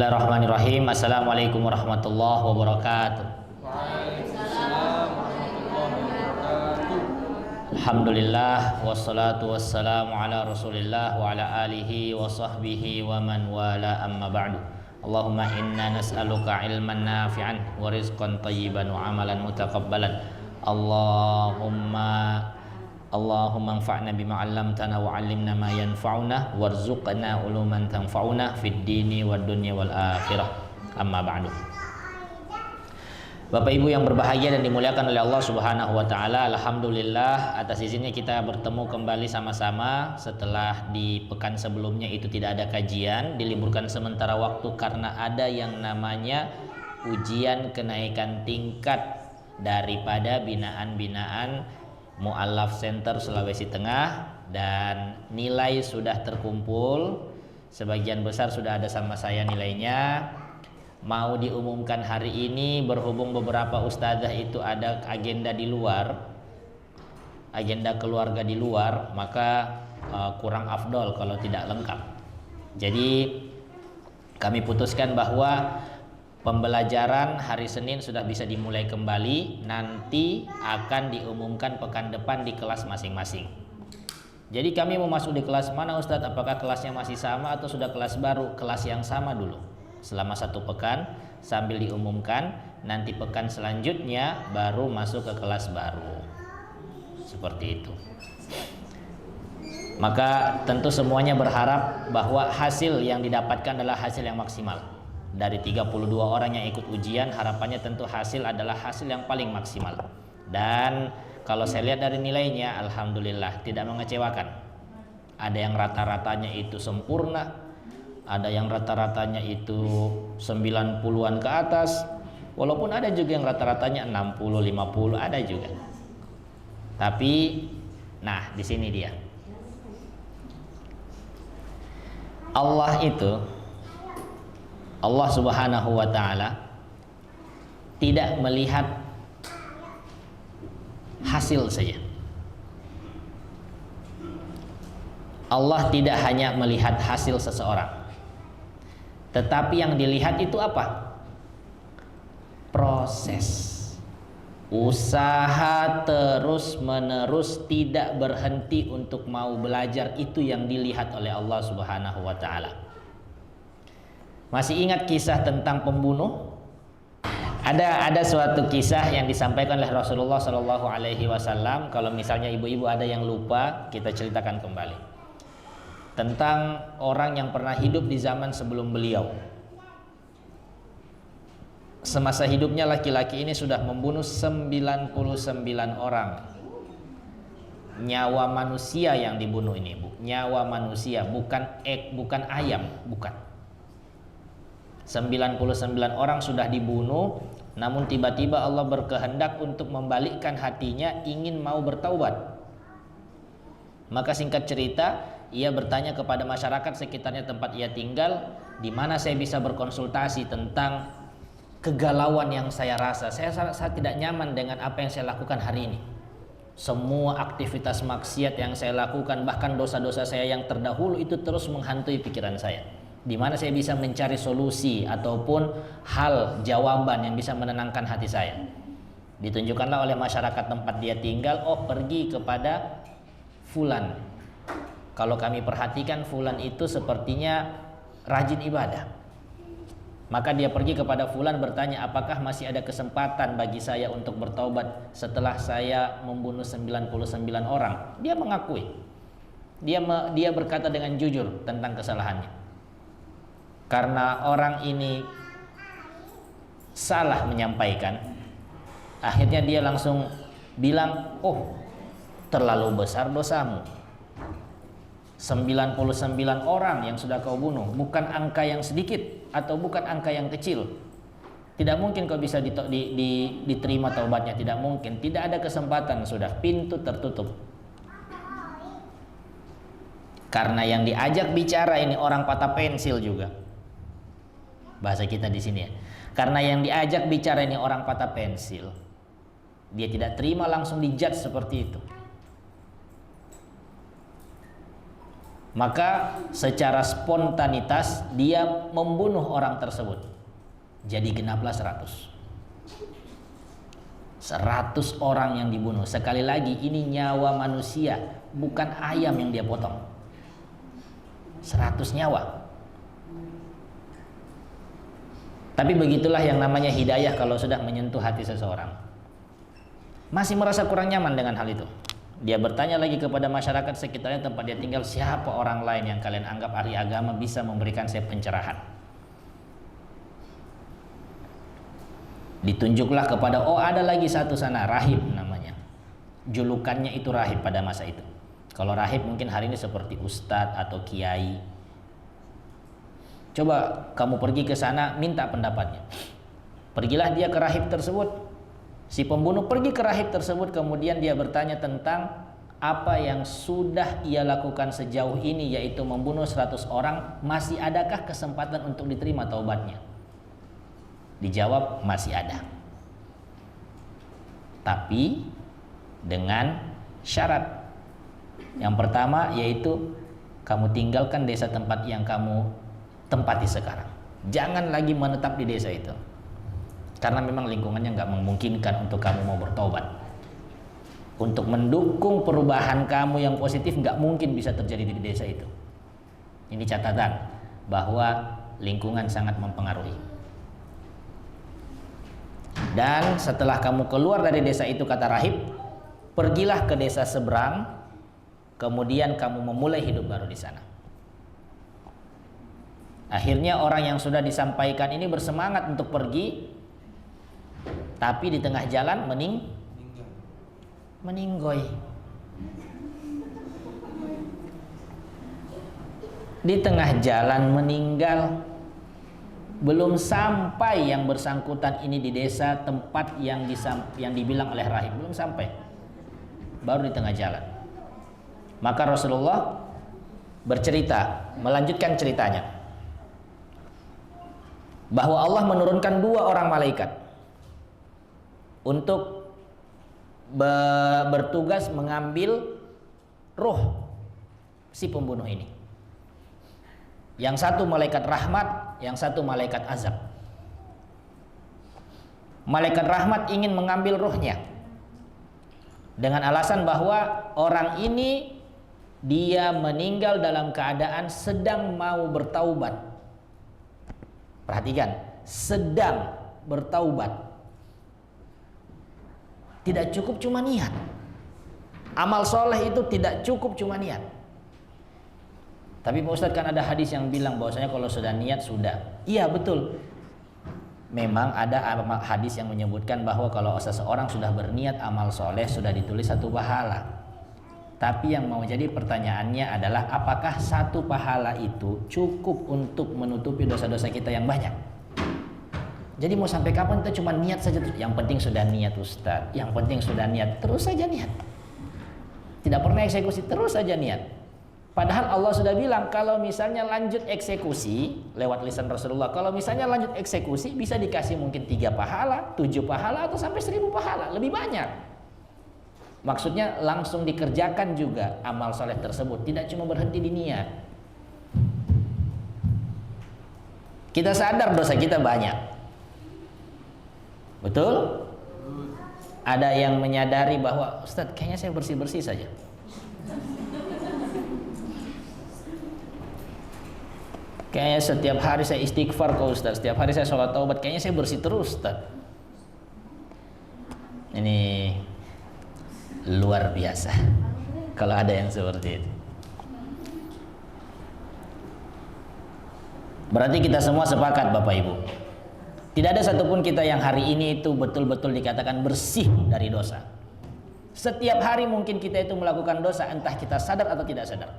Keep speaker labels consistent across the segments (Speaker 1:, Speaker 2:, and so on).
Speaker 1: Bismillahirrahmanirrahim. Assalamualaikum warahmatullahi wabarakatuh.
Speaker 2: Waalaikumsalam warahmatullahi wabarakatuh.
Speaker 1: Alhamdulillah wassalatu wassalamu ala Rasulillah wa ala alihi wa sahbihi wa man wala amma ba'du. Allahumma inna nas'aluka ilman nafi'an wa rizqan tayyiban wa amalan mutaqabbalan. Allahumma anfa'na bima 'allamtana wa 'allimna ma yanfa'una warzuqna uluman tanfa'una fid dini wad dunya wal akhirah. Amma ba'du. Bapak Ibu yang berbahagia dan dimuliakan oleh Allah Subhanahu wa taala, alhamdulillah atas izinnya kita bertemu kembali sama-sama setelah di pekan sebelumnya itu tidak ada kajian, diliburkan sementara waktu karena ada yang namanya ujian kenaikan tingkat daripada binaan-binaan Mu'allaf Center Sulawesi Tengah, dan nilai sudah terkumpul, sebagian besar sudah ada sama saya nilainya. Mau diumumkan hari ini, berhubung beberapa ustazah itu ada agenda di luar, agenda keluarga di luar, maka kurang afdol kalau tidak lengkap. Jadi kami putuskan bahwa pembelajaran hari Senin sudah bisa dimulai kembali, nanti akan diumumkan pekan depan di kelas masing-masing. Jadi kami mau masuk di kelas mana Ustadz? Apakah kelasnya masih sama atau sudah kelas baru? Kelas yang sama dulu selama 1 pekan sambil diumumkan, nanti pekan selanjutnya baru masuk ke kelas baru. Seperti itu. Maka tentu semuanya berharap bahwa hasil yang didapatkan adalah hasil yang maksimal. Dari 32 orang yang ikut ujian, harapannya tentu hasil adalah hasil yang paling maksimal. Dan kalau saya lihat dari nilainya, alhamdulillah tidak mengecewakan. Ada yang rata-ratanya itu sempurna, ada yang rata-ratanya itu 90-an ke atas, walaupun ada juga yang rata-ratanya 60, 50, ada juga. Tapi nah, di sini dia. Allah Subhanahu wa ta'ala tidak melihat hasil saja. Allah tidak hanya melihat hasil seseorang, tetapi yang dilihat itu apa? Proses. Usaha terus menerus, tidak berhenti untuk mau belajar, itu yang dilihat oleh Allah Subhanahu wa ta'ala. Masih ingat kisah tentang pembunuh? Ada suatu kisah yang disampaikan oleh Rasulullah Shallallahu Alaihi Wasallam. Kalau misalnya ibu-ibu ada yang lupa, kita ceritakan kembali tentang orang yang pernah hidup di zaman sebelum beliau. Semasa hidupnya laki-laki ini sudah membunuh 99 orang. Nyawa manusia yang dibunuh ini, Bu. Nyawa manusia, bukan ayam, bukan. 99 orang sudah dibunuh, namun tiba-tiba Allah berkehendak untuk membalikkan hatinya, ingin mau bertaubat. Maka singkat cerita, ia bertanya kepada masyarakat sekitarnya tempat ia tinggal, di mana saya bisa berkonsultasi tentang kegalauan yang saya rasa. Saya tidak nyaman dengan apa yang saya lakukan hari ini. Semua aktivitas maksiat yang saya lakukan, bahkan dosa-dosa saya yang terdahulu itu terus menghantui pikiran saya. Di mana saya bisa mencari solusi ataupun hal jawaban yang bisa menenangkan hati saya. Ditunjukkanlah oleh masyarakat tempat dia tinggal, oh pergi kepada fulan. Kalau kami perhatikan, fulan itu sepertinya rajin ibadah. Maka dia pergi kepada fulan bertanya, apakah masih ada kesempatan bagi saya untuk bertaubat setelah saya membunuh 99 orang? Dia mengakui. Dia berkata dengan jujur tentang kesalahannya. Karena orang ini salah menyampaikan, akhirnya dia langsung bilang, oh terlalu besar dosamu. 99 orang yang sudah kau bunuh, bukan angka yang sedikit atau bukan angka yang kecil. Tidak mungkin kau bisa diterima taubatnya, tidak mungkin. Tidak ada kesempatan, sudah pintu tertutup. Karena yang diajak bicara ini orang patah pensil juga. Bahasa kita di sini ya. Karena yang diajak bicara ini orang patah pensil, dia tidak terima langsung dijudge seperti itu. maka secara spontanitas dia membunuh orang tersebut. Jadi genaplah 100. 100 orang yang dibunuh. Sekali lagi, ini nyawa manusia, bukan ayam yang dia potong. 100 nyawa. Tapi begitulah yang namanya hidayah kalau sudah menyentuh hati seseorang. Masih merasa kurang nyaman dengan hal itu. Dia bertanya lagi kepada masyarakat sekitarnya tempat dia tinggal, siapa orang lain yang kalian anggap ahli agama bisa memberikan saya pencerahan. Ditunjuklah kepada, oh ada lagi satu sana, rahib namanya. Julukannya itu rahib pada masa itu. Kalau rahib mungkin hari ini seperti ustadz atau kiai. Coba kamu pergi ke sana, minta pendapatnya. Pergilah dia ke rahib tersebut. Si pembunuh pergi ke rahib tersebut, kemudian dia bertanya tentang apa yang sudah ia lakukan sejauh ini, yaitu membunuh 100 orang, masih adakah kesempatan untuk diterima taubatnya? Dijawab, masih ada. Tapi dengan syarat. Yang pertama yaitu kamu tinggalkan desa tempat yang kamu tempati sekarang. Jangan lagi menetap di desa itu. Karena memang lingkungannya nggak memungkinkan untuk kamu mau bertobat. Untuk mendukung perubahan kamu yang positif nggak mungkin bisa terjadi di desa itu. Ini catatan bahwa lingkungan sangat mempengaruhi. Dan setelah kamu keluar dari desa itu, kata rahib, pergilah ke desa seberang, kemudian kamu memulai hidup baru di sana. Akhirnya orang yang sudah disampaikan ini bersemangat untuk pergi. Tapi di tengah jalan meninggoy. Di tengah jalan meninggal. Belum sampai yang bersangkutan ini di desa tempat yang dibilang oleh rahib, belum sampai. Baru di tengah jalan. Maka Rasulullah bercerita, melanjutkan ceritanya, bahwa Allah menurunkan 2 orang malaikat untuk bertugas mengambil ruh si pembunuh ini. Yang satu malaikat rahmat, yang satu malaikat azab. Malaikat rahmat ingin mengambil ruhnya dengan alasan bahwa orang ini dia meninggal dalam keadaan sedang mau bertaubat. Perhatikan, sedang bertaubat. Tidak cukup cuma niat. Amal soleh itu tidak cukup cuma niat. Tapi Pak Ustadz, kan ada hadis yang bilang bahwasanya kalau sudah niat sudah. Iya betul. Memang ada hadis yang menyebutkan bahwa kalau seseorang sudah berniat amal soleh sudah ditulis 1 pahala. Tapi yang mau jadi pertanyaannya adalah, apakah 1 pahala itu cukup untuk menutupi dosa-dosa kita yang banyak? Jadi mau sampai kapan kita cuma niat saja? Yang penting sudah niat Ustadz. Yang penting sudah niat. Terus saja niat. Tidak pernah eksekusi, terus saja niat. Padahal Allah sudah bilang kalau misalnya lanjut eksekusi lewat lisan Rasulullah, kalau misalnya lanjut eksekusi bisa dikasih mungkin 3 pahala, 7 pahala, atau sampai 1000 pahala, lebih banyak. Maksudnya langsung dikerjakan juga amal soleh tersebut, tidak cuma berhenti di niat. Kita sadar dosa kita banyak. Betul? Ada yang menyadari bahwa Ustadz kayaknya saya bersih-bersih saja. Kayaknya setiap hari saya istighfar kok Ustadz, setiap hari saya sholat taubat, kayaknya saya bersih terus Ustadz. Ini luar biasa kalau ada yang seperti itu. Berarti kita semua sepakat Bapak Ibu, tidak ada satupun kita yang hari ini itu betul-betul dikatakan bersih dari dosa. Setiap hari mungkin kita itu melakukan dosa, entah kita sadar atau tidak sadar.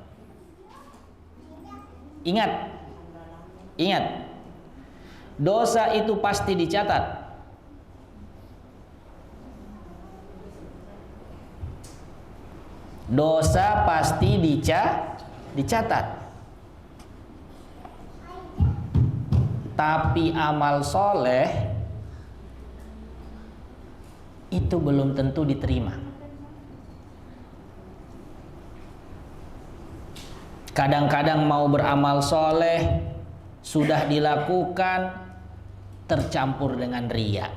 Speaker 1: Ingat, dosa itu pasti dicatat. Dosa pasti dicatat. Tapi amal soleh itu belum tentu diterima. Kadang-kadang mau beramal soleh sudah dilakukan tercampur dengan riya.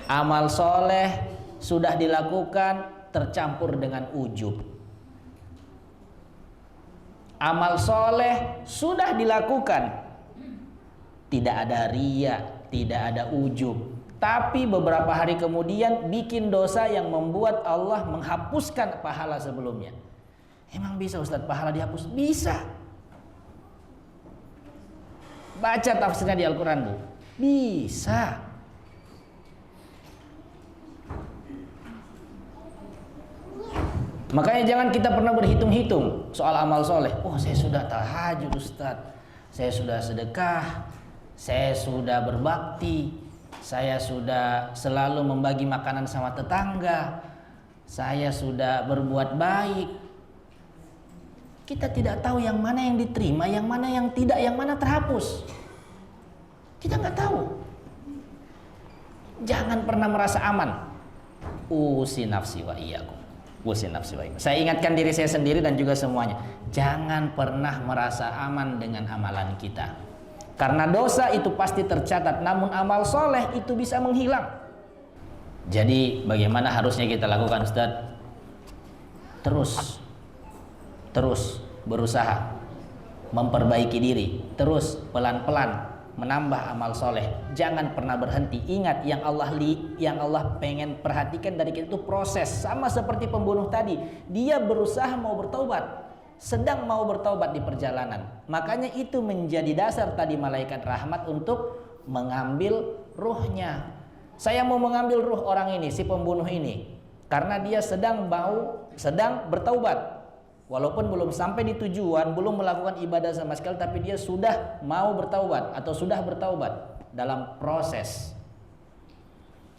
Speaker 1: Amal soleh sudah dilakukan tercampur dengan ujub. Amal soleh sudah dilakukan, tidak ada riya, tidak ada ujub, tapi beberapa hari kemudian bikin dosa yang membuat Allah menghapuskan pahala sebelumnya. Emang bisa Ustadz pahala dihapus? Bisa. Baca tafsirnya di Al-Quran, Bu. Bisa. Makanya jangan kita pernah berhitung-hitung soal amal soleh. Oh, saya sudah tahajud Ustadz, saya sudah sedekah, saya sudah berbakti, saya sudah selalu membagi makanan sama tetangga, saya sudah berbuat baik. Kita tidak tahu yang mana yang diterima, yang mana yang tidak, yang mana terhapus. Kita nggak tahu. Jangan pernah merasa aman. Usi nafsi wa iyyakum. Usi nafsi wa iyyakum. Saya ingatkan diri saya sendiri dan juga semuanya. Jangan pernah merasa aman dengan amalan kita. Karena dosa itu pasti tercatat, namun amal soleh itu bisa menghilang. Jadi bagaimana harusnya kita lakukan, Ustaz? Terus berusaha memperbaiki diri, terus pelan-pelan menambah amal soleh. Jangan pernah berhenti. Ingat yang Allah pengen perhatikan dari kita itu proses. Sama seperti pembunuh tadi, dia berusaha mau bertaubat, sedang mau bertaubat di perjalanan. Makanya itu menjadi dasar tadi malaikat rahmat untuk mengambil ruhnya. Saya mau mengambil ruh orang ini, si pembunuh ini, karena dia sedang bertaubat. Walaupun belum sampai di tujuan, belum melakukan ibadah sama sekali, tapi dia sudah mau bertaubat atau sudah bertaubat dalam proses.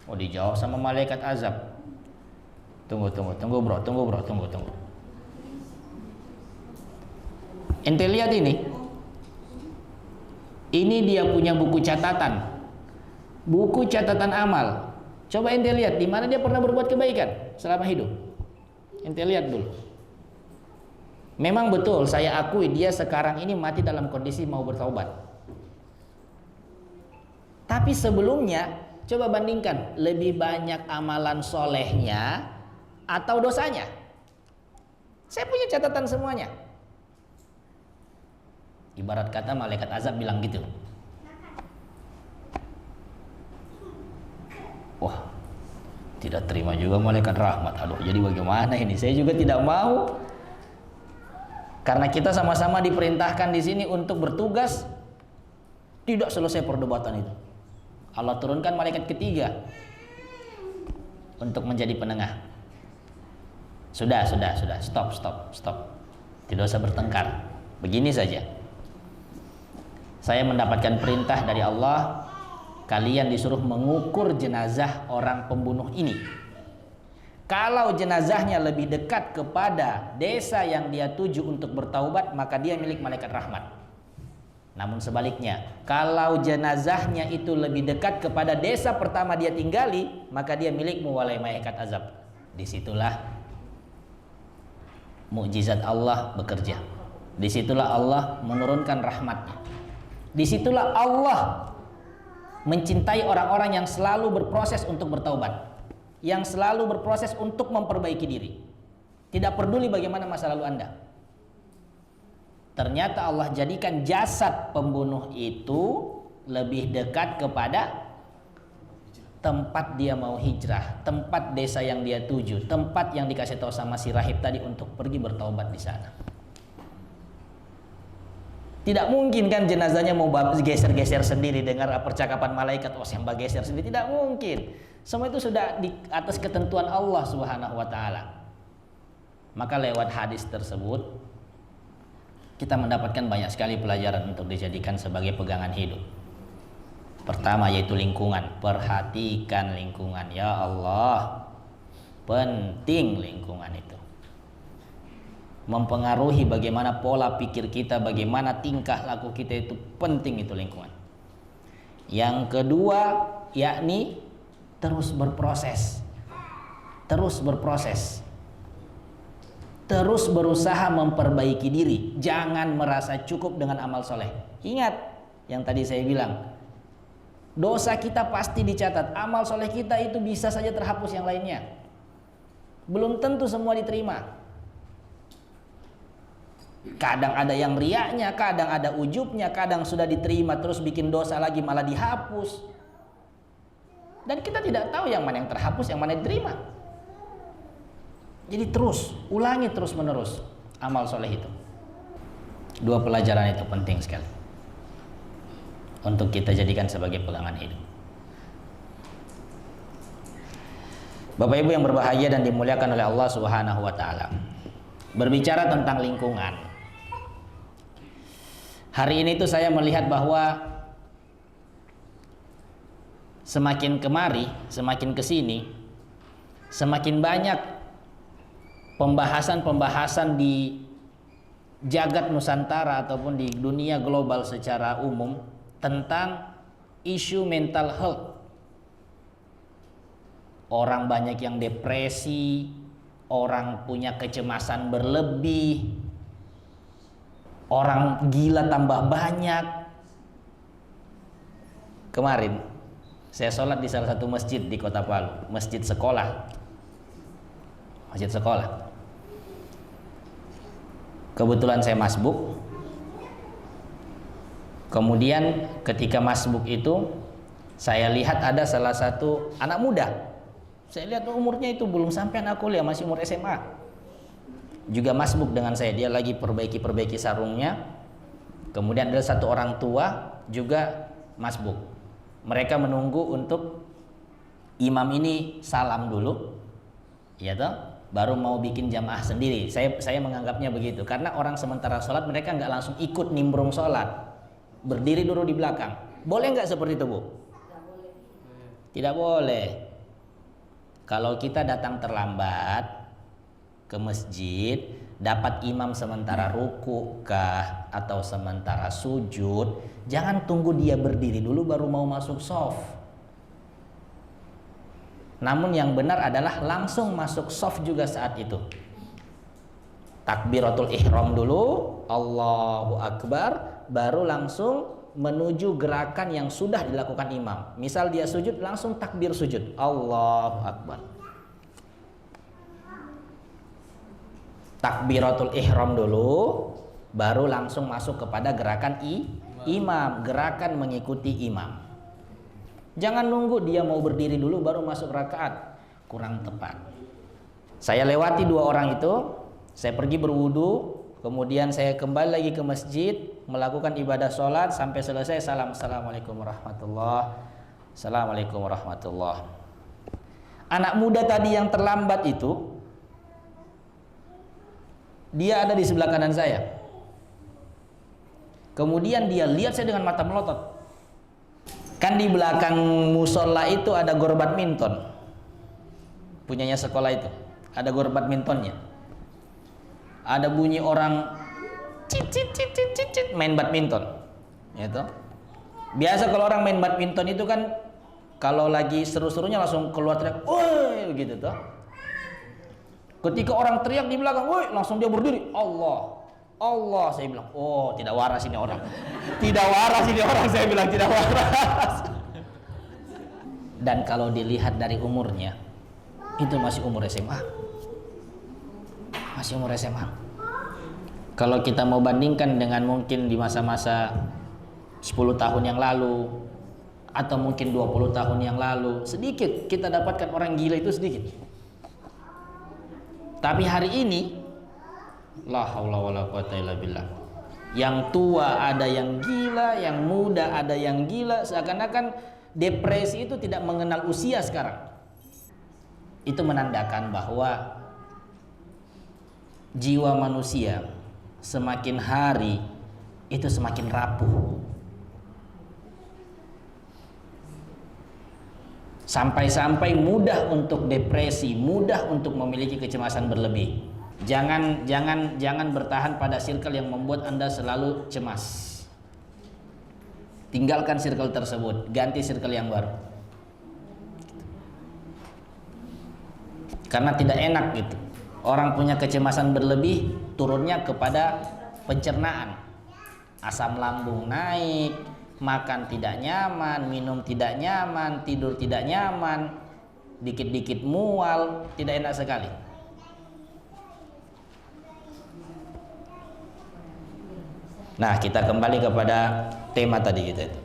Speaker 1: Oh, dijawab sama malaikat azab. Tunggu bro. Ente lihat ini. Ini dia punya buku catatan. Buku catatan amal. Coba ente lihat di mana dia pernah berbuat kebaikan selama hidup. Ente lihat dulu. Memang betul, saya akui dia sekarang ini mati dalam kondisi mau bertaubat. Tapi sebelumnya, coba bandingkan lebih banyak amalan solehnya atau dosanya. Saya punya catatan semuanya. Ibarat kata malaikat azab bilang gitu. Wah, tidak terima juga malaikat rahmat. Aduh, jadi bagaimana ini? Saya juga tidak mau. Karena kita sama-sama diperintahkan di sini untuk bertugas, tidak selesai perdebatan itu. Allah turunkan malaikat ketiga untuk menjadi penengah. Sudah, stop. Tidak usah bertengkar. Begini saja. Saya mendapatkan perintah dari Allah, kalian disuruh mengukur jenazah orang pembunuh ini. Kalau jenazahnya lebih dekat kepada desa yang dia tuju untuk bertaubat, maka dia milik malaikat rahmat. Namun sebaliknya, kalau jenazahnya itu lebih dekat kepada desa pertama dia tinggali, maka dia milikmu wahai malaikat azab. Disitulah mukjizat Allah bekerja. Disitulah Allah menurunkan rahmatnya. Disitulah Allah mencintai orang-orang yang selalu berproses untuk bertaubat, yang selalu berproses untuk memperbaiki diri. Tidak peduli bagaimana masa lalu Anda. Ternyata Allah jadikan jasad pembunuh itu lebih dekat kepada tempat dia mau hijrah, tempat desa yang dia tuju, tempat yang dikasih tahu sama si rahib tadi untuk pergi bertaubat di sana. Tidak mungkin kan jenazahnya mau geser-geser sendiri, dengar percakapan malaikat, oh saya geser sendiri, tidak mungkin. Semua itu sudah di atas ketentuan Allah Subhanahu wa taala. Maka lewat hadis tersebut kita mendapatkan banyak sekali pelajaran untuk dijadikan sebagai pegangan hidup. Pertama yaitu lingkungan. Perhatikan lingkungan, ya Allah. Penting lingkungan itu. Mempengaruhi bagaimana pola pikir kita, bagaimana tingkah laku kita, itu penting itu lingkungan. Yang kedua yakni terus berproses. terus berusaha memperbaiki diri. Jangan merasa cukup dengan amal soleh. Ingat yang tadi saya bilang, dosa kita pasti dicatat. Amal soleh kita itu bisa saja terhapus yang lainnya. Belum tentu semua diterima. Kadang ada yang riaknya, kadang ada ujubnya, kadang sudah diterima terus bikin dosa lagi malah dihapus. Dan kita tidak tahu yang mana yang terhapus, yang mana yang diterima. Jadi terus, ulangi terus menerus amal soleh itu. Dua pelajaran itu penting sekali untuk kita jadikan sebagai pegangan hidup. Bapak Ibu yang berbahagia dan dimuliakan oleh Allah Subhanahu wa taala. Berbicara tentang lingkungan. Hari ini tuh saya melihat bahwa semakin kemari, semakin kesini, semakin banyak pembahasan-pembahasan di jagat Nusantara ataupun di dunia global secara umum tentang isu mental health. Orang banyak yang depresi, orang punya kecemasan berlebih, orang gila tambah banyak. Kemarin saya sholat di salah satu masjid di Kota Palu, masjid sekolah. Kebetulan saya masbuk. Kemudian ketika masbuk itu saya lihat ada salah satu anak muda. Saya lihat umurnya itu belum sampai anak kuliah, masih umur SMA. Juga masbuk dengan saya, dia lagi perbaiki sarungnya. Kemudian ada satu orang tua juga masbuk. Mereka menunggu untuk imam ini salam dulu, ya toh, baru mau bikin jamaah sendiri. Saya menganggapnya begitu, karena orang sementara sholat mereka nggak langsung ikut nimbrung sholat, berdiri dulu di belakang. Boleh nggak seperti itu, Bu? Tidak boleh. Kalau kita datang terlambat ke masjid, dapat imam sementara ruku kah atau sementara sujud, jangan tunggu dia berdiri dulu baru mau masuk shaf. Namun yang benar adalah langsung masuk shaf juga saat itu. Takbiratul ihram dulu, Allahu Akbar, baru langsung menuju gerakan yang sudah dilakukan imam. Misal dia sujud, langsung takbir sujud, Allahu Akbar. Takbiratul ihram dulu, baru langsung masuk kepada gerakan imam, gerakan mengikuti imam. Jangan nunggu dia mau berdiri dulu baru masuk rakaat, kurang tepat. Saya lewati dua orang itu, saya pergi berwudu, kemudian saya kembali lagi ke masjid, melakukan ibadah sholat sampai selesai salam, assalamualaikum warahmatullah, assalamualaikum warahmatullah. Anak muda tadi yang terlambat itu, dia ada di sebelah kanan saya. Kemudian dia lihat saya dengan mata melotot. Kan di belakang musola itu ada gor badminton, punyanya sekolah itu, ada gor badmintonnya. Ada bunyi orang cit main badminton, gitu. Biasa kalau orang main badminton itu kan kalau lagi seru-serunya langsung keluar teriak, woi, gitu toh. Ketika orang teriak di belakang, woi, langsung dia berdiri, Allah, saya bilang, oh tidak waras ini orang, saya bilang tidak waras. Dan kalau dilihat dari umurnya, itu masih umur SMA. Kalau kita mau bandingkan dengan mungkin di masa-masa 10 tahun yang lalu atau mungkin 20 tahun yang lalu, sedikit kita dapatkan orang gila itu sedikit. Tapi hari ini la haula wala quwata illa billah, yang tua ada yang gila, yang muda ada yang gila, seakan-akan depresi itu tidak mengenal usia sekarang. Itu menandakan bahwa jiwa manusia semakin hari itu semakin rapuh. Sampai-sampai mudah untuk depresi, mudah untuk memiliki kecemasan berlebih. Jangan bertahan pada circle yang membuat Anda selalu cemas. Tinggalkan circle tersebut, ganti circle yang baru. Karena tidak enak gitu. Orang punya kecemasan berlebih, turunnya kepada pencernaan. Asam lambung naik, makan tidak nyaman, minum tidak nyaman, tidur tidak nyaman, dikit-dikit mual, tidak enak sekali. Nah, kita kembali kepada tema tadi kita itu.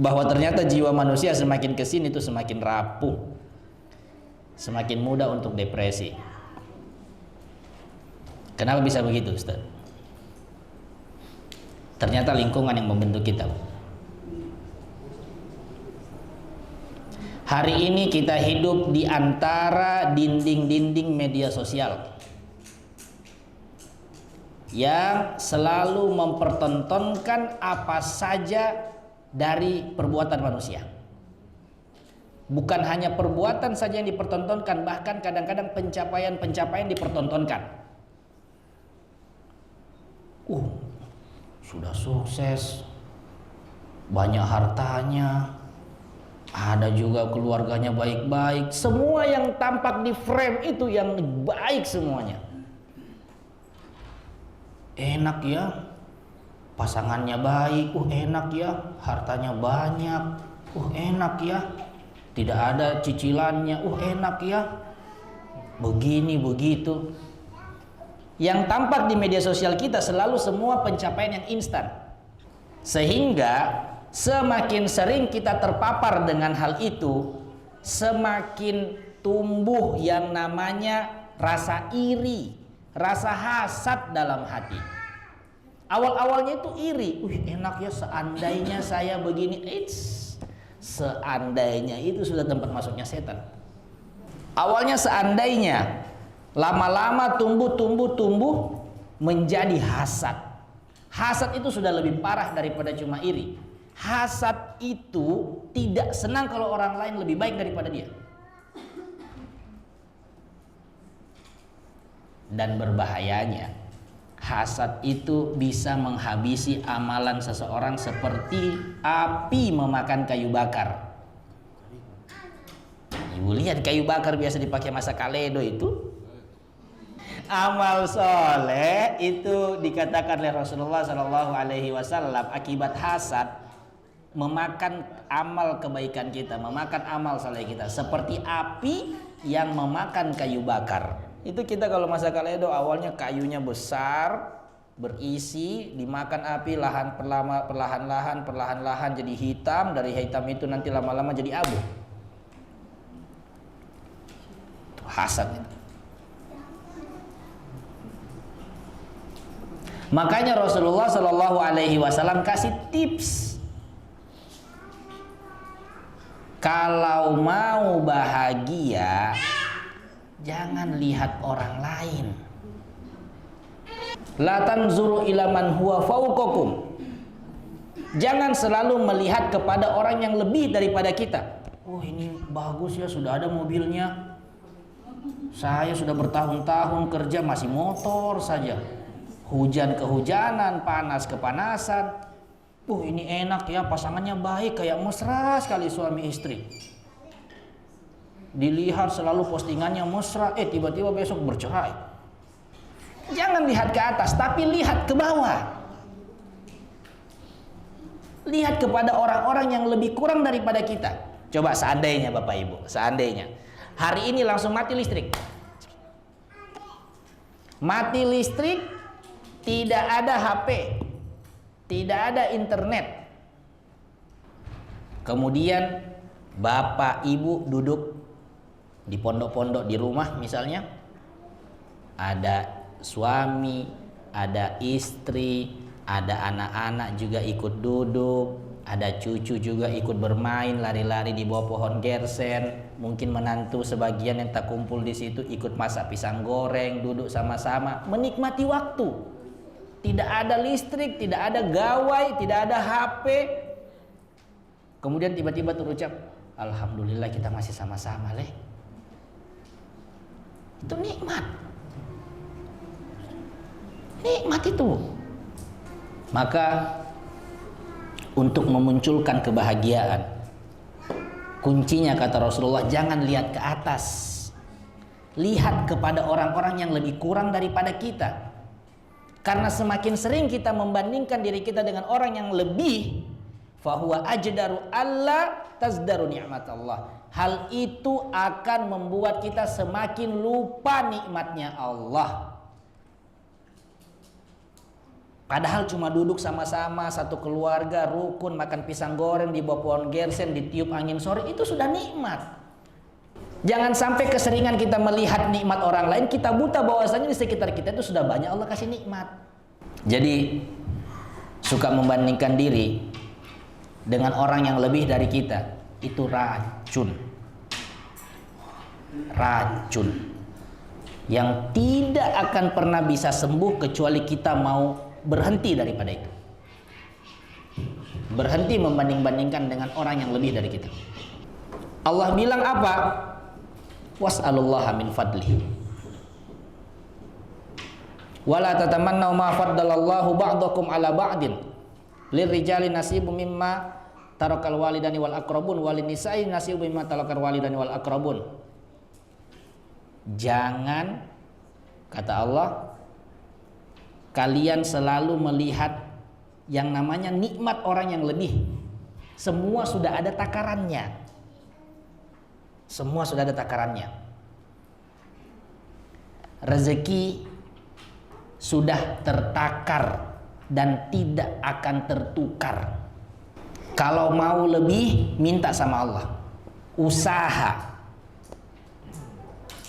Speaker 1: Bahwa ternyata jiwa manusia semakin kesini itu semakin rapuh, semakin mudah untuk depresi. Kenapa bisa begitu, Ustaz? Ternyata lingkungan yang membentuk kita. Hari ini kita hidup di antara dinding-dinding media sosial yang selalu mempertontonkan apa saja dari perbuatan manusia. Bukan hanya perbuatan saja yang dipertontonkan, bahkan kadang-kadang pencapaian-pencapaian dipertontonkan. Sudah sukses, banyak hartanya, ada juga keluarganya baik-baik. Semua yang tampak di frame itu yang baik semuanya. Enak ya, pasangannya baik, enak ya, hartanya banyak, enak ya, tidak ada cicilannya, enak ya, begini begitu. Yang tampak di media sosial kita selalu semua pencapaian yang instan, sehingga semakin sering kita terpapar dengan hal itu, semakin tumbuh yang namanya rasa iri, rasa hasad dalam hati. Awal-awalnya itu iri, enak ya, seandainya saya begini. Seandainya itu sudah tempat masuknya setan. Awalnya seandainya, lama-lama tumbuh menjadi hasad. Hasad itu sudah lebih parah daripada cuma iri. Hasad itu tidak senang kalau orang lain lebih baik daripada dia. Dan berbahayanya, hasad itu bisa menghabisi amalan seseorang seperti api memakan kayu bakar. Ibu lihat kayu bakar biasa dipakai masa kaledo itu. Amal soleh itu dikatakan oleh Rasulullah SAW akibat hasad memakan amal kebaikan kita, memakan amal soleh kita seperti api yang memakan kayu bakar. Itu kita kalau masa kaledo awalnya kayunya besar, berisi, dimakan api perlahan-lahan jadi hitam, dari hitam itu nanti lama-lama jadi abu. Itu hasad itu. Makanya Rasulullah SAW kasih tips, kalau mau bahagia jangan lihat orang lain. La tanzuru ila man huwa fauqakum. Jangan selalu melihat kepada orang yang lebih daripada kita. Ini bagus ya, sudah ada mobilnya. Saya sudah bertahun-tahun kerja masih motor saja. Hujan kehujanan, panas kepanasan. Ini enak ya, pasangannya baik, kayak mesra sekali suami istri. Dilihat selalu postingannya mesra, tiba-tiba besok bercerai. Jangan lihat ke atas, tapi lihat ke bawah. Lihat kepada orang-orang yang lebih kurang daripada kita. Coba seandainya Bapak Ibu, seandainya hari ini langsung mati listrik. Mati listrik, tidak ada HP, tidak ada internet. Kemudian Bapak Ibu duduk di pondok-pondok di rumah misalnya, ada suami, ada istri, ada anak-anak juga ikut duduk, ada cucu juga ikut bermain lari-lari di bawah pohon gersen, mungkin menantu sebagian yang tak kumpul di situ ikut masak pisang goreng, duduk sama-sama menikmati waktu. Tidak ada listrik, tidak ada gawai, tidak ada HP. Kemudian tiba-tiba terucap, alhamdulillah kita masih sama-sama leh. Itu nikmat. Nikmat itu. Maka untuk memunculkan kebahagiaan, kuncinya kata Rasulullah, jangan lihat ke atas, lihat kepada orang-orang yang lebih kurang daripada kita. Karena semakin sering kita membandingkan diri kita dengan orang yang lebih, fahuwa ajdaru alla tazdaru ni'mat Allah. Hal itu akan membuat kita semakin lupa nikmatnya Allah. Padahal cuma duduk sama-sama satu keluarga rukun makan pisang goreng di bawah pohon gersen ditiup angin sore, itu sudah nikmat. Jangan sampai keseringan kita melihat nikmat orang lain, kita buta bahwasanya di sekitar kita itu sudah banyak Allah kasih nikmat. Jadi suka membandingkan diri dengan orang yang lebih dari kita, itu racun. Racun yang tidak akan pernah bisa sembuh kecuali kita mau berhenti daripada itu. Berhenti membanding-bandingkan dengan orang yang lebih dari kita. Allah bilang apa? Was'alullaha min fadlihi. Wala tatamannaw ma faddalallahu ba'dakum ala ba'din. Lirrijali nasibu mimma tarakal walidani wal aqrabun walin nisa'i nasibu mimma tarakal walidani wal aqrabun. Jangan, kata Allah, kalian selalu melihat yang namanya nikmat orang yang lebih. Semua sudah ada takarannya. Semua sudah ada takarannya. Rezeki sudah tertakar dan tidak akan tertukar. Kalau mau lebih, minta sama Allah. Usaha.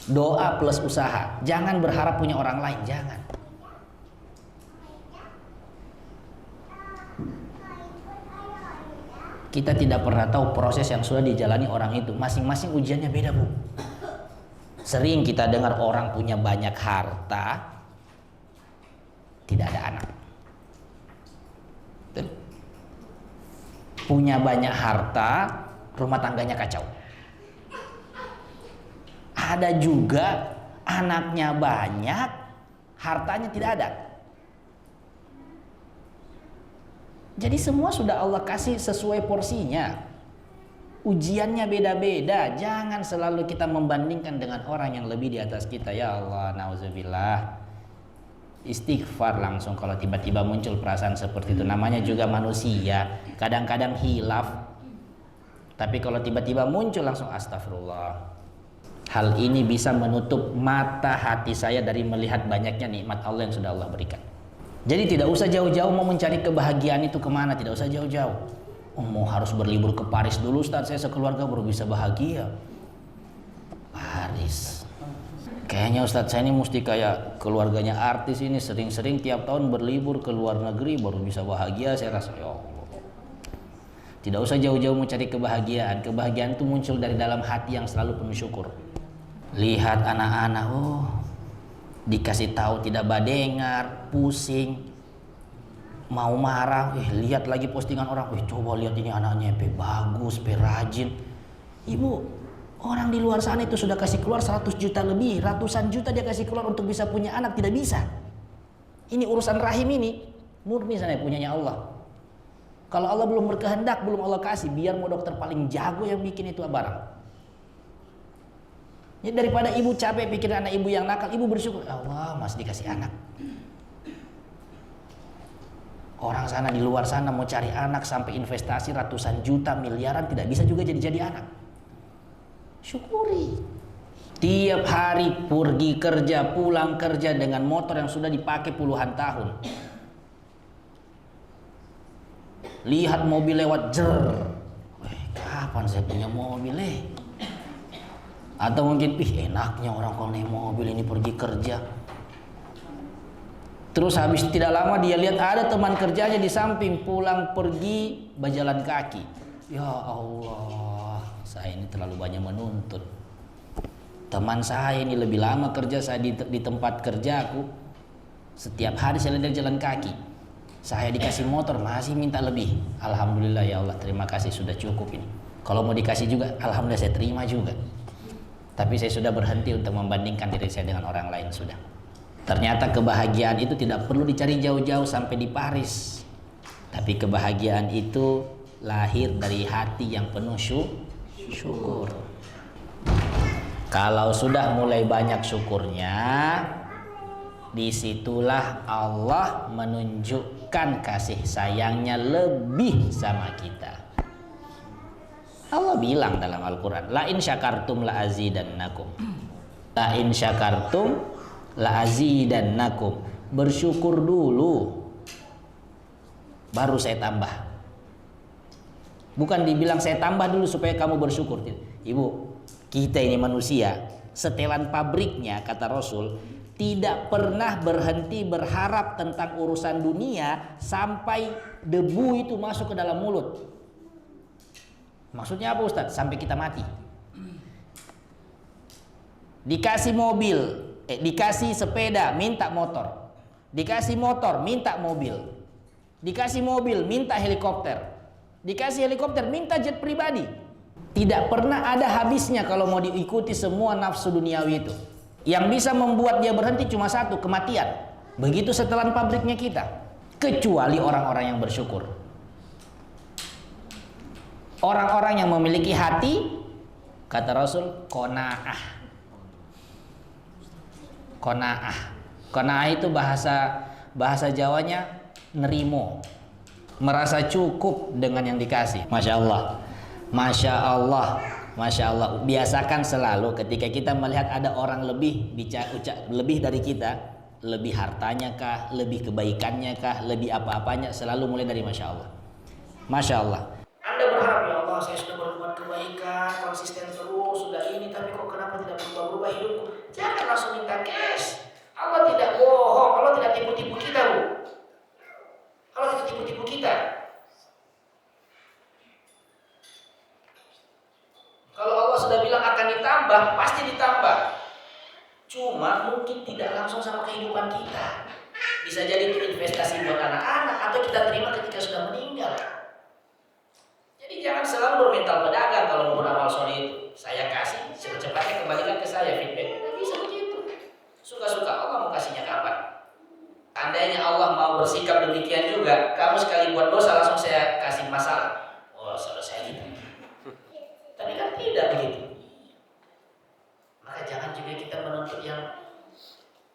Speaker 1: Doa plus usaha. Jangan berharap punya orang lain, jangan. Kita tidak pernah tahu proses yang sudah dijalani orang itu. Masing-masing ujiannya beda, Bu. Sering kita dengar orang punya banyak harta, tidak ada anak. Punya banyak harta, rumah tangganya kacau. Ada juga anaknya banyak, hartanya tidak ada. Jadi semua sudah Allah kasih sesuai porsinya. Ujiannya beda-beda. Jangan selalu kita membandingkan dengan orang yang lebih di atas kita. Ya Allah, nauzubillah. Istighfar langsung kalau tiba-tiba muncul perasaan seperti itu. Namanya juga manusia, kadang-kadang hilaf. Tapi kalau tiba-tiba muncul langsung astagfirullah. Hal ini bisa menutup mata hati saya dari melihat banyaknya nikmat Allah yang sudah Allah berikan. Jadi tidak usah jauh-jauh mau mencari kebahagiaan itu kemana, tidak usah jauh-jauh. Oh, mau harus berlibur ke Paris dulu Ustaz, saya sekeluarga baru bisa bahagia. Paris. Kayaknya Ustaz saya ini mesti kayak keluarganya artis ini, sering-sering tiap tahun berlibur ke luar negeri baru bisa bahagia. Saya rasa ya Allah. Tidak usah jauh-jauh mencari kebahagiaan. Kebahagiaan itu muncul dari dalam hati yang selalu penuh syukur. Lihat anak-anak, oh, dikasih tahu tidak badengar, pusing, mau marah, lihat lagi postingan orang, coba lihat ini anaknya, bagus, rajin. Ibu, orang di luar sana itu sudah kasih keluar 100 juta lebih, ratusan juta dia kasih keluar untuk bisa punya anak, tidak bisa. Ini urusan rahim ini, murni sana punyanya Allah. Kalau Allah belum berkehendak, belum Allah kasih, biar mau dokter paling jago yang bikin itu barang. Ya, daripada ibu capek pikir anak ibu yang nakal, ibu bersyukur, Allah masih dikasih anak. Orang sana di luar sana mau cari anak sampai investasi ratusan juta, miliaran, tidak bisa juga jadi anak. Syukuri. Tiap hari pergi kerja, pulang kerja dengan motor yang sudah dipakai puluhan tahun. Lihat mobil lewat, jer. Kapan saya punya mobil, Atau mungkin, enaknya orang kalau naik mobil ini pergi kerja. Terus habis tidak lama dia lihat ada teman kerjanya di samping pulang pergi berjalan kaki. Ya Allah, saya ini terlalu banyak menuntut. Teman saya ini lebih lama kerja saya di tempat kerjaku. Setiap hari saya lihat jalan kaki. Saya dikasih motor masih minta lebih. Alhamdulillah ya Allah, terima kasih sudah cukup ini. Kalau mau dikasih juga, alhamdulillah saya terima juga. Tapi saya sudah berhenti untuk membandingkan diri saya dengan orang lain sudah. Ternyata kebahagiaan itu tidak perlu dicari jauh-jauh sampai di Paris. Tapi kebahagiaan itu lahir dari hati yang penuh syukur. Kalau sudah mulai banyak syukurnya, disitulah Allah menunjukkan kasih sayangnya lebih sama kita. Allah bilang dalam Al-Quran, la in syakartum la azidannakum. La in syakartum la azidannakum. Bersyukur dulu, baru saya tambah. Bukan dibilang saya tambah dulu supaya kamu bersyukur. Ibu, kita ini manusia, setelan pabriknya, kata Rasul, tidak pernah berhenti berharap tentang urusan dunia sampai debu itu masuk ke dalam mulut. Maksudnya apa Ustadz? Sampai kita mati. Dikasih mobil, dikasih sepeda, minta motor. Dikasih motor, minta mobil. Dikasih mobil, minta helikopter. Dikasih helikopter, minta jet pribadi. Tidak pernah ada habisnya kalau mau diikuti semua nafsu duniawi itu. Yang bisa membuat dia berhenti cuma satu, kematian. Begitu setelan pabriknya kita. Kecuali orang-orang yang bersyukur. Orang-orang yang memiliki hati, kata Rasul, qanaah. Qanaah. Qanaah itu bahasa Jawanya nerimo. Merasa cukup dengan yang dikasih. Masya Allah. Masya Allah. Masya Allah. Biasakan selalu ketika kita melihat ada orang lebih lebih dari kita, lebih hartanya kah, lebih kebaikannya kah, lebih apa-apanya, selalu mulai dari Masya Allah. Masya Allah. Anda berharap, ya Allah, saya sudah berbuat kebaikan, konsisten terus, sudah ini, tapi kok kenapa tidak berubah-ubah hidupku? Jangan langsung minta cash. Allah tidak bohong, Allah tidak tipu-tipu kita, Bu. Allah tidak tipu-tipu kita. Kalau Allah sudah bilang akan ditambah, pasti ditambah. Cuma mungkin tidak langsung sama kehidupan kita. Bisa jadi itu investasi buat anak-anak atau kita terima ketika sudah meninggal. Jadi jangan selalu bermental pedagang kalau mau beramal soleh itu. Saya kasih, secepatnya kembalikan ke saya feedback. Tidak bisa begitu. Suka-suka Allah mau kasihnya kapan? Andainya Allah mau bersikap demikian juga, kamu sekali buat dosa langsung saya kasih masalah. Oh, selesai gitu. Tapi kan tidak begitu. Maka jangan juga kita menuntut yang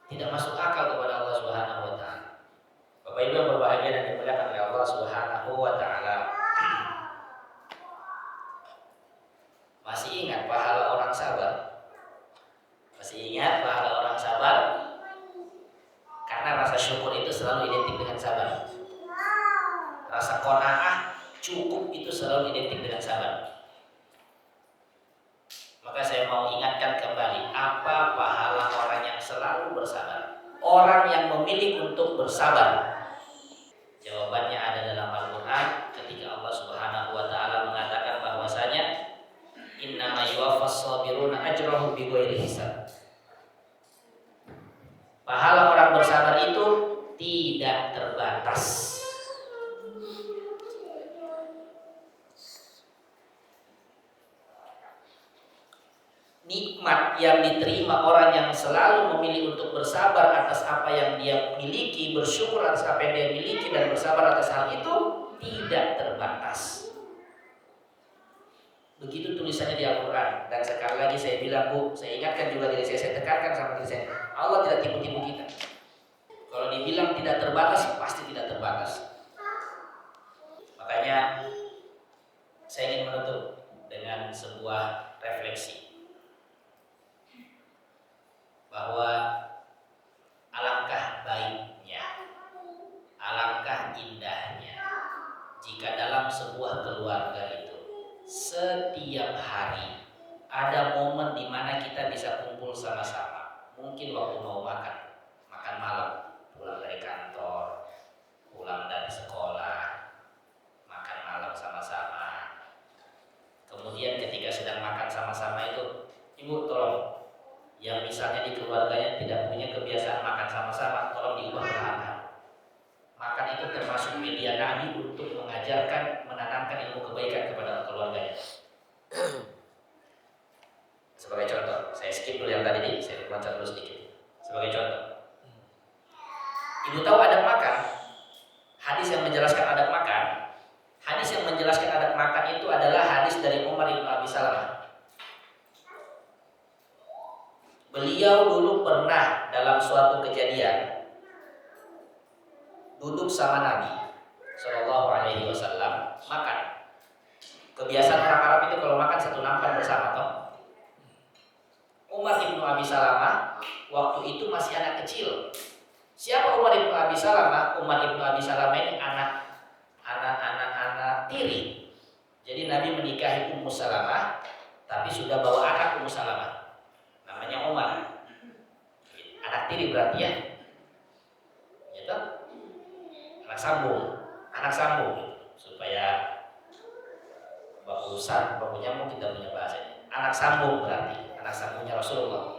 Speaker 1: tidak masuk akal kepada Allah Subhanahu wa taala. Bapak Ibu yang berbahagia dan dimuliakan oleh Allah Subhanahu wa taala. Masih ingat pahala orang sabar? Masih ingat pahala orang sabar? Karena rasa syukur itu selalu identik dengan sabar. Rasa qanaah, cukup, itu selalu identik dengan sabar. Maka saya mau ingatkan kembali, apa pahala orang yang selalu bersabar? Orang yang memilih untuk bersabar. Jawabannya ada dalam Al-Quran ketika Allah Subhanahu wa taala mengatakan bahwasanya innama yuwaffas sabiruna ajrahum bighairi hisab. Pahala orang bersabar itu tidak terbatas. Nikmat yang diterima orang yang selalu memilih untuk bersabar atas apa yang dia miliki, bersyukur atas apa yang dia miliki, dan bersabar atas hal itu tidak terbatas. Begitu tulisannya di Al-Quran. Dan sekali lagi saya bilang, Bu, saya ingatkan juga diri saya tekankan sama diri saya, Allah tidak tipu-tipu kita. Kalau dibilang tidak terbatas, pasti tidak terbatas. Makanya saya ingin menutup dengan sebuah refleksi bahwa alangkah baiknya, alangkah indahnya jika dalam sebuah keluarga itu setiap hari ada momen di mana kita bisa kumpul sama-sama. Mungkin waktu mau makan malam, pulang dari kantor, pulang dari sekolah, makan malam sama-sama. Kemudian ketika sedang makan sama-sama itu, Ibu tolong, yang misalnya di keluarganya tidak punya kebiasaan makan sama-sama, tolong diubah perlahan. Makan itu termasuk media Nabi untuk mengajarkan, menanamkan ilmu kebaikan kepada keluarganya. Sebagai contoh, saya skip dulu yang tadi nih, saya baca dulu sedikit. Sebagai contoh, Ibu tahu adab makan? Hadis yang menjelaskan adab makan, hadis yang menjelaskan adab makan itu adalah hadis dari Umar bin Abi Salamah. Beliau dulu pernah dalam suatu kejadian duduk sama Nabi Shallallahu Alaihi Wasallam makan. Kebiasaan orang Arab itu kalau makan satu nampan bersama toh. Umar ibnu Abi Salamah waktu itu masih anak kecil. Siapa Umar ibnu Abi Salamah? Umar ibnu Abi Salamah ini anak tiri. Jadi Nabi menikahi Ummu Salamah, tapi sudah bawa anak Ummu Salamah. Namanya Umar. Anak tiri berarti ya. Gitu? Anak sambung supaya bakunya mau kita punya bahasa. Anak sambung berarti, anak sambungnya Rasulullah.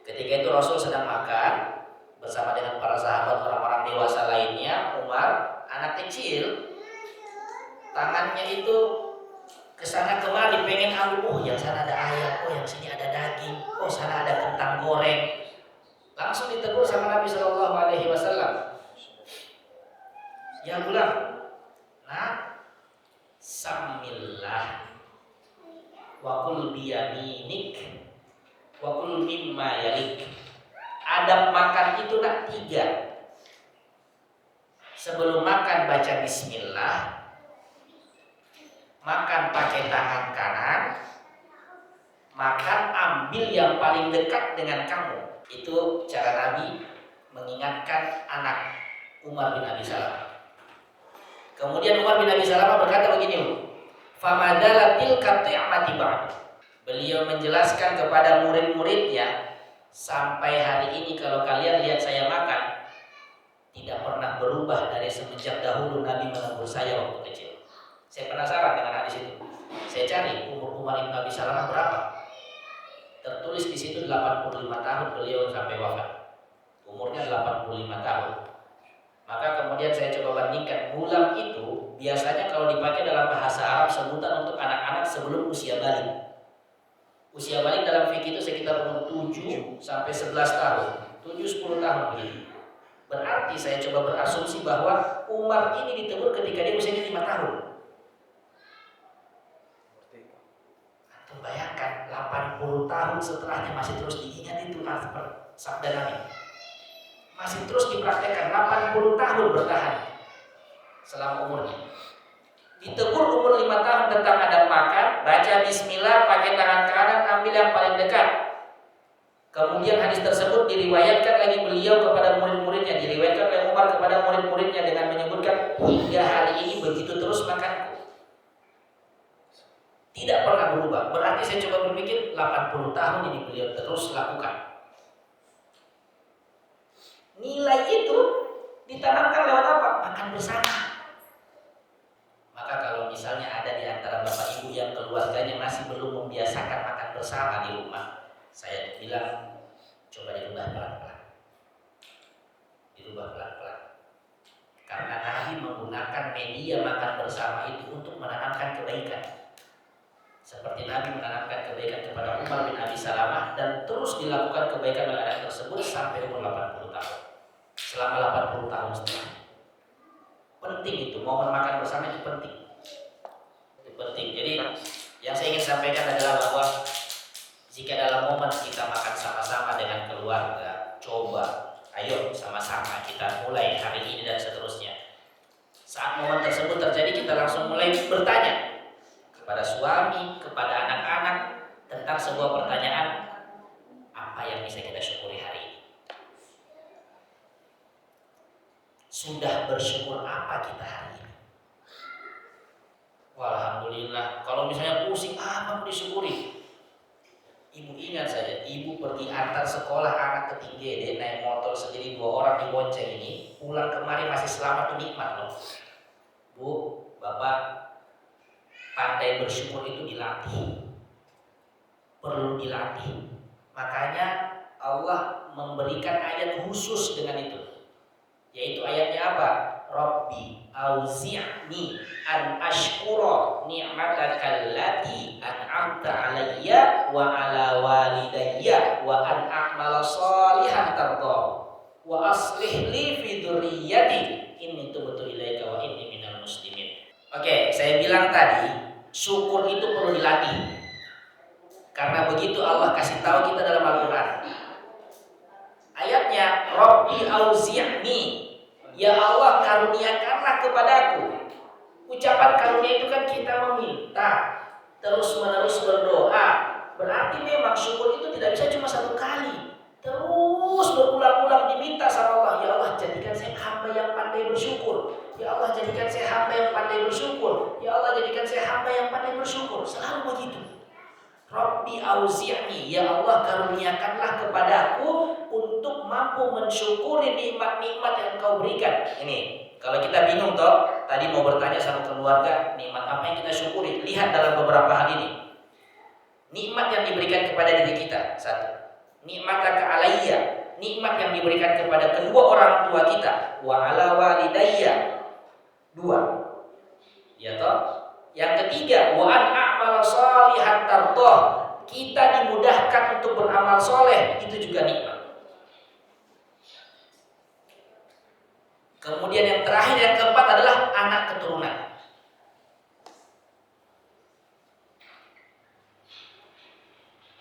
Speaker 1: Ketika itu Rasul sedang makan bersama dengan para sahabat orang-orang dewasa lainnya. Umar anak kecil, tangannya itu kesana kemari pengen ambil, yang sana ada ayam, yang sini ada daging, sana ada kentang goreng. Langsung ditegur sama Nabi Shallallahu Alaihi Wasallam. Ya gulam, nah, samillah, wakul biyaminik, wakul mimma yalik. Adab makan itu nak 3. Sebelum makan baca bismillah, makan pakai tangan kanan, makan ambil yang paling dekat dengan kamu. Itu cara Nabi mengingatkan anak Umar bin Abi Salamah. Kemudian Umar bin Abi Salamah berkata begini, famadalatil qati'ati ba'd. Beliau menjelaskan kepada murid-muridnya, sampai hari ini kalau kalian lihat saya makan, tidak pernah berubah dari semenjak dahulu Nabi menegur saya waktu kecil. Saya penasaran dengan hadis itu. Saya cari umur Umar bin Abi Salamah berapa. Tertulis di situ 85 tahun beliau sampai wafat. Umurnya 85 tahun. Maka kemudian saya coba bandingkan, gulam itu biasanya kalau dipakai dalam bahasa Arab sebutan untuk anak-anak sebelum usia balik. Usia balik dalam fikih itu sekitar umur 7 sampai 11 tahun. 7-10 tahun begitu. Berarti saya coba berasumsi bahwa Umar ini ditegur ketika dia usianya 5 tahun. Antum bayangkan 80 tahun setelahnya masih terus diingat itu sabda Nabi. Masih terus dipraktekkan, 80 tahun bertahan selama umurnya. Ditegur umur 5 tahun tentang adab makan, baca bismillah, pakai tangan kanan, ambil yang paling dekat. Kemudian hadis tersebut diriwayatkan lagi beliau kepada murid-muridnya, diriwayatkan oleh Umar kepada murid-muridnya dengan menyebutkan, hingga hari ini begitu terus makanku, tidak pernah berubah. Berarti saya coba berpikir 80 tahun ini beliau terus lakukan. Nilai itu ditanamkan lewat apa? Makan bersama. Maka kalau misalnya ada di antara bapak ibu yang keluarganya masih belum membiasakan makan bersama di rumah, saya bilang coba dirubah pelan-pelan. Dirubah pelan-pelan. Karena Nabi menggunakan media makan bersama itu untuk menanamkan kebaikan. Seperti Nabi menanamkan kebaikan kepada Umar bin Abi Salamah, dan terus dilakukan kebaikan oleh anak tersebut sampai umur 80 tahun. Selama 80 tahun setelah. Penting itu, momen makan bersama itu penting. Itu penting. Jadi yang saya ingin sampaikan adalah bahwa jika dalam momen kita makan sama-sama dengan keluarga, coba ayo sama-sama kita mulai hari ini dan seterusnya. Saat momen tersebut terjadi, kita langsung mulai bertanya kepada suami, kepada anak-anak tentang sebuah pertanyaan, apa yang bisa kita syukuri hari ini? Sudah bersyukur apa kita hari ini? Alhamdulillah. Kalau misalnya pusing, apa mau disyukuri? Ibu ingat saja, ibu pergi antar sekolah anak ketiga, naik motor sendiri 2 orang di bonceng ini, pulang kemarin masih selamat, itu nikmat loh. Bu, bapak, pandai bersyukur itu dilatih, perlu dilatih. Makanya Allah memberikan ayat khusus dengan itu. Yaitu ayatnya apa? Rabbi auzi'ni an ashkura ni'mataka allati an'amta 'alayya wa 'ala walidayya wa an a'mala shalihan tardahu wa aslih li fi dzurriyyati inni tubtu ilaika wa inni minal muslimin. Oke, saya bilang tadi syukur itu perlu dilatih. Karena begitu Allah kasih tahu kita dalam Al-Quran. Ayatnya, Rabbi auzi'ni, ya Allah karuniakanlah kepadaku. Ucapan karunia itu kan kita meminta, terus menerus berdoa. Berarti memang syukur itu tidak bisa cuma satu kali. Terus berulang-ulang diminta sama Allah, ya Allah jadikan saya hamba yang pandai bersyukur. Ya Allah jadikan saya hamba yang pandai bersyukur. Ya Allah jadikan saya hamba yang pandai bersyukur. Selalu begitu. Rabbi auzi'ni, ya Allah karuniakanlah kepadaku untuk mampu mensyukuri nikmat-nikmat yang Engkau berikan. Ini, kalau kita bingung toh, tadi mau bertanya sama keluarga, nikmat apa yang kita syukuri? Lihat dalam beberapa hal ini. Nikmat yang diberikan kepada diri kita, satu. Nikmataka alayya, nikmat yang diberikan kepada kedua orang tua kita, wa ala walidayya, dua. Ya toh? Yang ketiga, wa an a'mal shalihan tardah, kita dimudahkan untuk beramal soleh, itu juga nikmat. Kemudian yang terakhir, yang keempat adalah anak keturunan.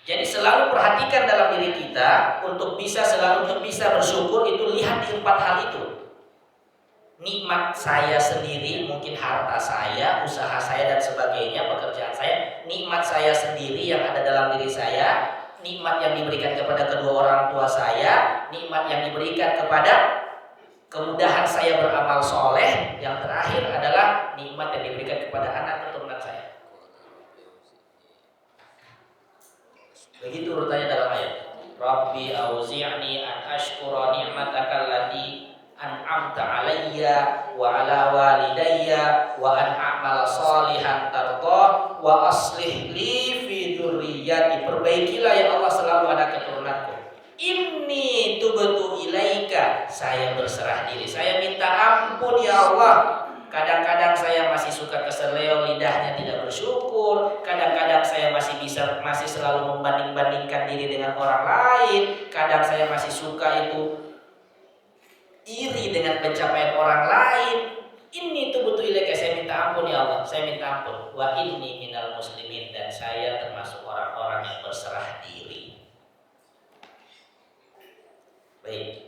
Speaker 1: Jadi selalu perhatikan dalam diri kita untuk bisa bersyukur itu, lihat di empat hal itu. Nikmat saya sendiri, mungkin harta saya, usaha saya dan sebagainya, pekerjaan saya, nikmat saya sendiri yang ada dalam diri saya, nikmat yang diberikan kepada kedua orang tua saya, nikmat yang diberikan kepada kemudahan saya beramal soleh, yang terakhir adalah nikmat yang diberikan kepada anak keturunan saya. Begitu urutannya dalam ayat. Rabbi auzi'ni an ashkura ni'mataka allati an'amta alayya wa ala walidayya wa an a'mala shalihan tardah wa aslih li fi dzurriyyati, perbaikilah ya Allah selalu ada keturunanku. Inni tubtu ilaika, saya berserah diri, saya minta ampun ya Allah. Kadang-kadang saya masih suka keseleo, lidahnya tidak bersyukur. Kadang-kadang saya masih selalu membanding-bandingkan diri dengan orang lain. Kadang saya masih suka itu iri dengan pencapaian orang lain. Ini tuh betul ilaika, saya minta ampun ya Allah, saya minta ampun. Wa inni minal muslimin, dan saya termasuk orang-orang yang berserah diri. Baik.